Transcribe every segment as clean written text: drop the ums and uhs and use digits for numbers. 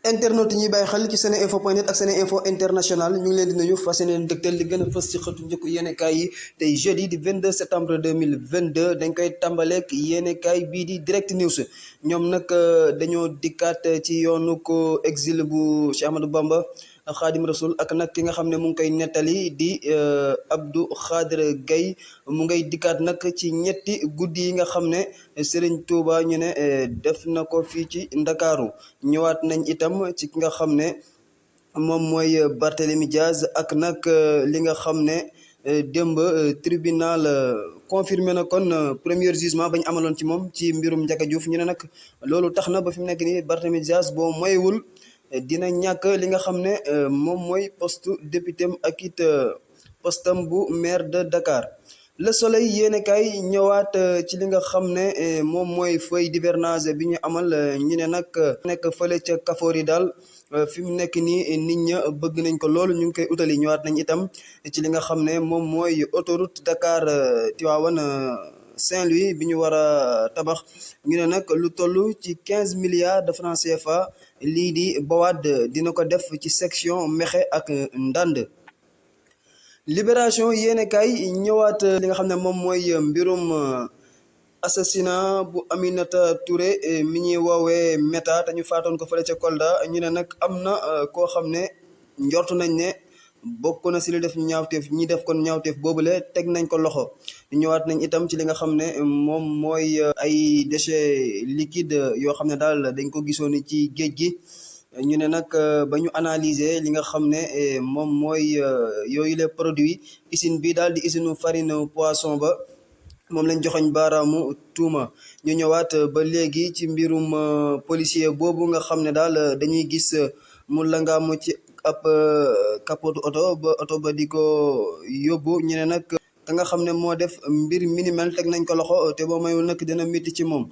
internet yi ñuy bàyyi xel ci seneinfo.net ak seneinfo international ñu ngi leen di nuyu fas yéene dëgtal li gën a fës ci xëtu njëkk yéenekaay yi tey jeudi di 22 septembre 2022 dañ koy tàmbaleek yéenekaay bii di direct news. ñoom nag dañoo dikkaat ci yoonu ko exil bu Cheikh Ahmadou Bamba Xaadim Rasul ak nag ki nga xam ne mu ngi koy nettali di Abdou Khadre Gaye mu ngay dikkaat nag ci ñetti guddi yi nga xam ne Serigne Touba ñu ne def na ko fii ci Ndakaaru. ñëwaat nañ itam ci ki nga xam ne moom mooy Barthélémy Diaz ak nag li nga xam ne démb tribunal confirmé na kon premier jugement bañ amaloon ci moom ci mbirum Ndiaga Diouf ñu ne nag loolu tax na ba fi mu nekk nii Barthélémy Diaz boo moywul dina ñàkk li nga xam ne moom mooy poste député ak it postam bu maire de Dakar. Le Soleil yéenekaay ñëwaat ci li nga xam ne moom mooy feuille d'hivernage bi ñu amal ñu ne nag nekk fële ca Kafoor yi daal fi mu nekk nii nit ña bëgg nañ ko loolu ñu ngi koy utali. ñëwaat nañ itam ci li nga xam ne moom mooy autoroute Dakar Tivaouane Saint-Louis bi ñu war a tabax ñu ne nag lu toll ci 15 milliards de francs CFA lii di BOAD dina ko def ci section Mékhé ak Ndande. Libération yéenekaay ñëwaat li nga xam ne moom mooy mbirum assassinat bu Aminata Touré mi ñuy woowee Meta te ñu faatoon ko fële ca Kolda ñu ne nag am na koo xam ne njortu nañ ne bokk na si li def ñaawteef ñi def kon ñaawteef boobule teg nañ ko loxo. ñëwaat nañ itam ci li nga xam ne moom mooy ay déchets liquides yoo xam ne daal dañ ko gisoon ci géej gi. ñu ne nag ba ñu analyser li nga xam ne moom mooy yooyu les produits usine bi daal di usine farine poisson ba moom lañ joxoñ baaraamu tuuma. ñu ñëwaat ba léegi ci mbirum policier boobu nga xam ne daal dañuy gis mu langaamu ci ab capote oto ba di ko yóbbu. ñu ne nag ka nga xam ne moo def mbir minimel teg nañ ko loxo te boo mayul nag dina métti ci moom.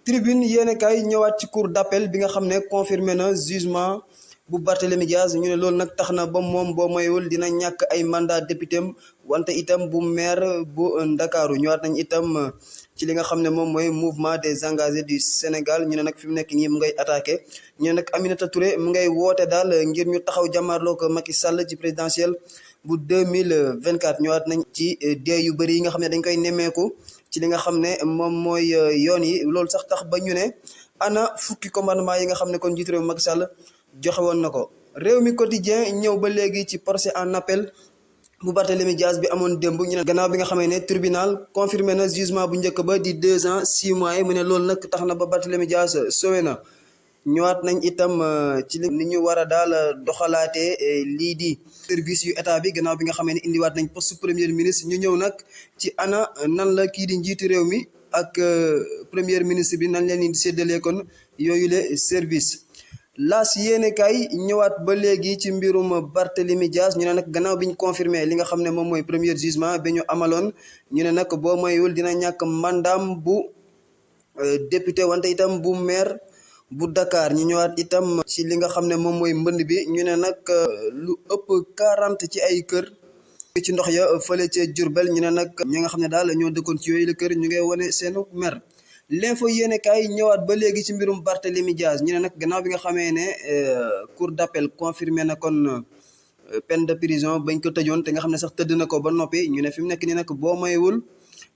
Tribune yéenekaay ñëwaat ci cour d'appel bi nga xam ne confirmé na jugement bu Barthélémy Diaz ñu ne loolu nag tax na ba moom boo moywul dina ñàkk ay mandat député am wante itam bu maire bu Ndakaaru. ñëwaat nañ itam ci li nga xam ne moom mooy mouvement des engagés du Sénégal ñu ne nag fi mu nekk nii mu ngay attaqué. ñu ne nag Aminata Touré mu ngay woote daal ngir ñu taxaw jàmmaarloo ko Macky Sall ci présidentielle bu 2024. ñëwaat nañ ci dee yu bëri yi nga xam ne dañ koy nemmeeku ci li nga xam ne moom mooy yoon yi. loolu sax tax ba ñu ne ana fukki commandement yi nga xam ne kon njiitu réew Macky Sall joxe woon na ko. Réew mi quotidien ñëw ba léegi ci procès en appel bu Barthélémy Diaz bi amoon démb. ñu ne gannaaw bi nga xamee ne tribunal confirmé na jugement bu njëkk ba di 2 ans 6 mois yi mu ne loolu nag tax na ba Barthélémy Diaz sowe na. ñëwaat nañ itam ci ni ñu war a daal doxalaatee lii di service yu état bi gannaaw bi nga xamee ne indiwaat nañ poste premier ministre. ñu ñëw nag ci ana nan la kii di njiitu réew mi ak premier ministre bi nan leen di séddalee kon yooyu le service. Laas yéenekaay ñëwaat ba léegi ci mbirum Barthélémy Diaz ñu ne nag gannaaw bi ñu confirmé li nga xam ne moom mooy premier jugement bi ñu amaloon ñu ne nag boo moywul dina ñàkk mandaam bu député wante itam bu maire bu Dakar. ñu ñëwaat itam ci li nga xam ne moom mooy mbënd bi ñu ne nag lu ëpp 40 ci ay kër ci ndox ya fële ca Diourbel. ñu ne nag ñi nga xam ne daal ñoo dëkkoon ci yooyu la kër ñu ngay wane seenu mer. L'info yéenekaay ñëwaat ba léegi ci mbirum Barthélémy Diaz ñu ne nag gannaaw bi nga xamee ne cour d'appel confirmé na kon peine de prison bañ ko tëjoon te nga xam ne sax tëdd na ko ba noppi. ñu ne fi mu nekk nii nag boo mayewul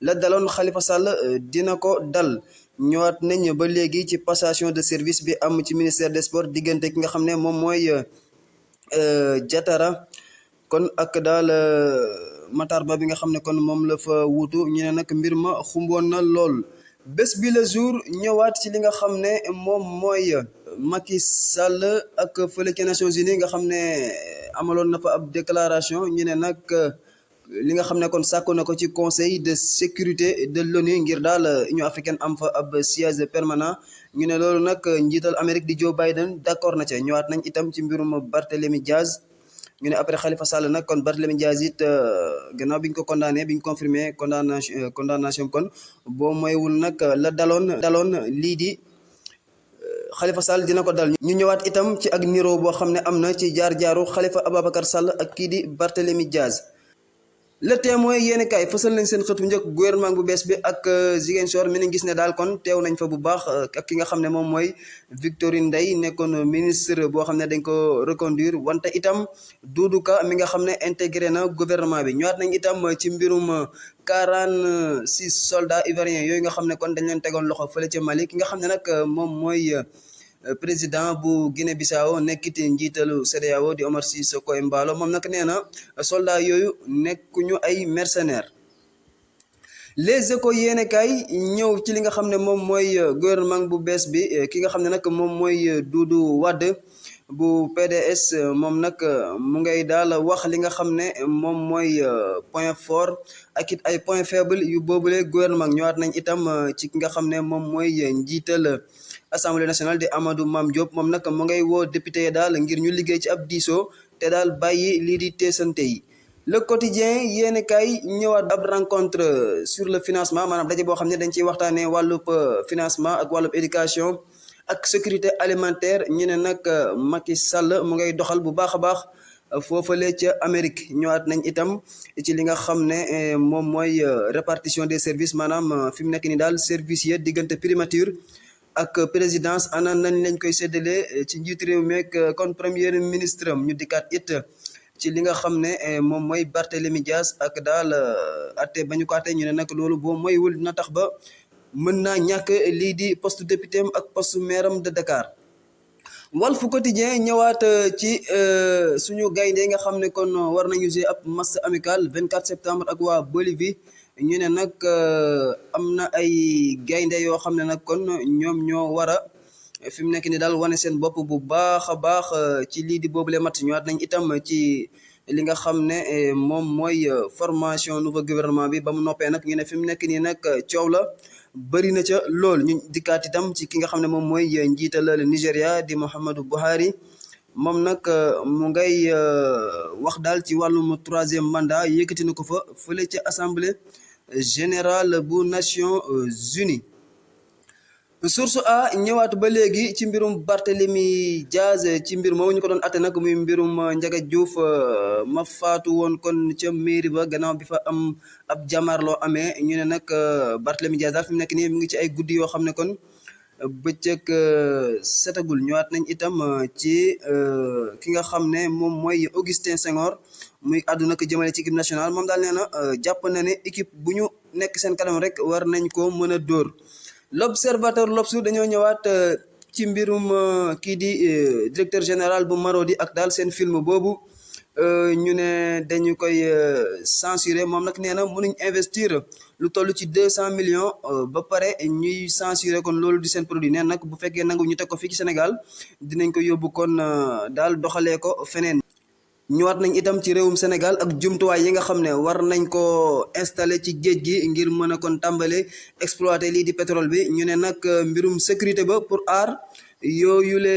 la daloon Khalifa Sall dina ko dal. ñëwaat nañ ba léegi ci passation de service bi am ci ministère des sports diggante ki nga xam ne moom mooy Diatara kon ak daal Matar Ba bi nga xam ne kon moom la fa wuutu. ñu ne nag mbir ma xumboon na lool. Bés bi le jour ñëwaat ci li nga xam ne moom mooy Macky Sall ak fële ca Nations Unies nga xam ne amaloon na fa ab déclaration. ñu ne nag li nga xam ne kon sàkku na ko ci conseil de sécurité de l'ONU ngir daal Union africaine am fa ab siège permanent. ñu ne loolu nag njiital Amérique di Joe Biden d'accord na ca. ñëwaat nañ itam ci mbirum Barthélémy Diaz ñu ne après Khalifa Sall nag kon Barthélémy Diaz it gannaaw bi ñu ko condamné bi ñu confirmé condamnation kon boo moywul nag la daloon lii di Khalifa Sall dina ko dal. ñu ñëwaat itam ci ak niroo boo xam ne am na ci jaar-jaaru Khalifa Ababacar Sall ak kii di Barthélémy Diaz. Le Témoin yéeni kaay fësal nañ seen xët bu njëkk gouvernement bu bees bi ak Ziguinchor mi ngi gis ne daal kon teew nañ fa bu baax ak ki nga xam ne moom mooy Victorine Ndeye nekkoon ministre boo xam ne dañ ko reconduire wante itam Doudou Ka mi nga xam ne intégré na gouvernement bi ñëwaat nañ itam ci mbirum 46 soldats ivoiriens yooyu nga xam ne kon dañ leen tegoon loxo fële ca Mali ki nga xam ne nag moom mooy président bu Guinée-Bissau nekkit njiitalu CEDEAO di Omar Sissoko Embalo moom nag nee na soldat yooyu nekkuñu ay mercenaires. Les Échos yéenekaay ñëw ci li nga xam ne moom mooy gouvernement bu bees bi ki nga xam ne nag moom mooy Doudou Wade bu PDS moom nag mu ngay daal wax li nga xam ne moom mooy point fort ak it ay point faible yu boobule gouvernement ñëwaat nañ itam ci ki nga xam ne moom mooy njiital Assemblée nationale di Amadou Mame Diop moom nag mu ngay woo député yi daal ngir ñu liggéey ci ab diisoo te daal bàyyi lii di teesante yi. Le Quotidien yéen kay ñëwaat ab rencontre sur le financement maanaam daje boo xam ne dañ ciy waxtaanee wàllub financement ak wàllub éducation ak sécurité alimentaire ñu ne nag Macky Sall mu ngay doxal bu baax a baax foofale ca Amérique ñëwaat nañ itam ci li nga xam ne moom mooy répartition des services maanaam fi mu nekk ni daal service ya diggante primature ak présidence ana nañ lañ koy séddale ci njiitu réew mi ak kon premier ministre am ñu dikkaat it ci li nga xam ne moom mooy Barthélémy Dias ak daal atte ba ñu ko atte ñu ne nag loolu boo moywul dina tax ba mën naa ñàkk lii di poste député am ak poste maire am de Dakar. Walf Quotidien ñëwaat ci suñu gaynde nga xam ne kon war nañu jouer ab match amical 24 septembre ak waa Bolivie ñu ne nag am na ay gaynde yoo xam ne nag kon ñoom ñoo war a fi mu nekk ni daal wane seen bopp bu baax a baax ci lii di boobule match ñëwaat nañ itam ci li nga xam ne moom mooy formation nouveau gouvernement bi ba mu noppee nag ñu ne fi mu nekk nii nag coow la bëri na ca lool ñu dikkaat itam ci ki nga xam ne moom mooy njiital Nigéria di Muhammadu Buhari moom nag mu ngay wax daal ci wàllum troisième mandat yëkkati na ko fa fële ca assemblée générale bu Nations Unies. Source A ñëwaat ba léegi ci mbirum Barthélémy Dias ci mbir moomu ñu ko doon atte nag muy mbirum Ndiaga Diouf ma faatu woon kon ca mairie ba gannaaw bi fa am ab jàmmaarloo amee ñu ne nag Barthélémy Dias daal fi mu nekk nii mu ngi ci ay guddi yoo xam ne kon bëccëg setagul ñëwaat nañ itam ci ki nga xam ne moom mooy Augustin Senghor muy àdduna ko jëmale ci équipe nationale moom daal nee na jàpp na ne équipe bu ñu nekk seen kanam rek war nañ ko mën a dóor. L'Observateur L'Obs dañoo ñëwaat ci mbirum kii di directeur général bu Marodi ak daal seen film boobu ñu ne dañu koy censurer moom nag nee na mënuñ investir lu toll ci 200 millions ba pare ñuy censurer kon loolu di seen produit neen nag bu fekkee nangu ñu teg ko fii ci Sénégal dinañ ko yóbbu kon daal doxalee ko feneen. ñëwaat nañ itam ci réewum Sénégal ak jumtuwaay yi nga xam ne war nañ ko installer ci géej gi ngir mën a kon tàmbale exploiter lii di pétrole bi ñu ne nag mbirum sécurité ba pour aar yooyule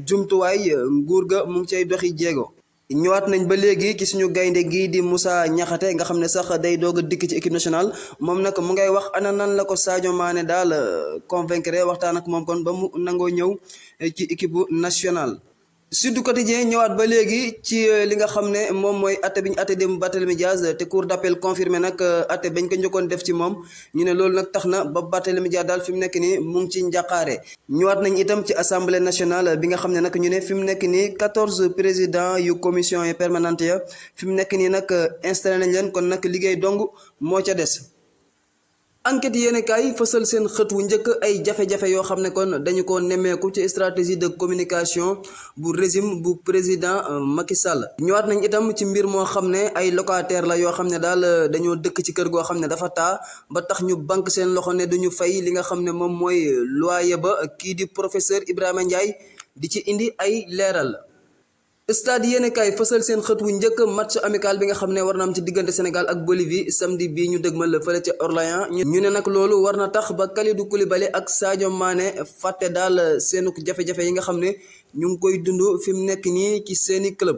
jumtuwaay nguur ga mu ngi cay doxi jéego. ñëwaat nañ ba léegi ci suñu gaynde gii di Moussa Niakhaté nga xam ne sax day doog a dikk ci équipe nationale moom nag mu ngay wax ana nan la ko Sadio Mané daal convaincre waxtaan ak moom kon ba mu nangoo ñëw ci équipe nationale. Sud Quotidien ñëwaat ba léegi ci li nga xam ne moom mooy atte bi ñu atte dem Barthélémy Dias te cour d'appel confirmé nag atte bañ ko njëkkoon def ci moom ñu ne loolu nag tax na ba Barthélémy Dias daal fi mu nekk nii mu ngi ci njàqaare. ñëwaat nañ itam ci assemblée nationale bi nga xam ne nag ñu ne fi mu nekk nii 14 présidents yu commission yi permanente ya fi mu nekk nii nag installé nañ leen kon nag liggéey dong moo ca des. Enquête yéene kaay fësal seen xët wu njëkk ay jafe-jafe yoo xam ne kon dañu ko nemmeeku ci stratégie de communication bu régime bu président Macky Sall. ñëwaat nañ itam ci mbir moo xam ne ay locataire la yoo xam ne daal dañoo dëkk ci kër goo xam ne dafa taa ba tax ñu banque seen loxo ne duñu fay li nga xam ne moom mooy loyer ba kii di professeur Ibrahima Ndiaye di ci indi ay leeral. Stade yéen kay fësal seen xët wu njëkk match amical bi nga xam ne war na am ci diggante Sénégal ak Bolivie samedi bii ñu dëgmal fële ca Orléans ñu ne nag loolu war na tax ba Kalidou Koulibaly ak Sadio Mané fàtte daal seenu jafe-jafe yi nga xam ne ñu ngi koy dund fi mu nekk nii ci seeni club.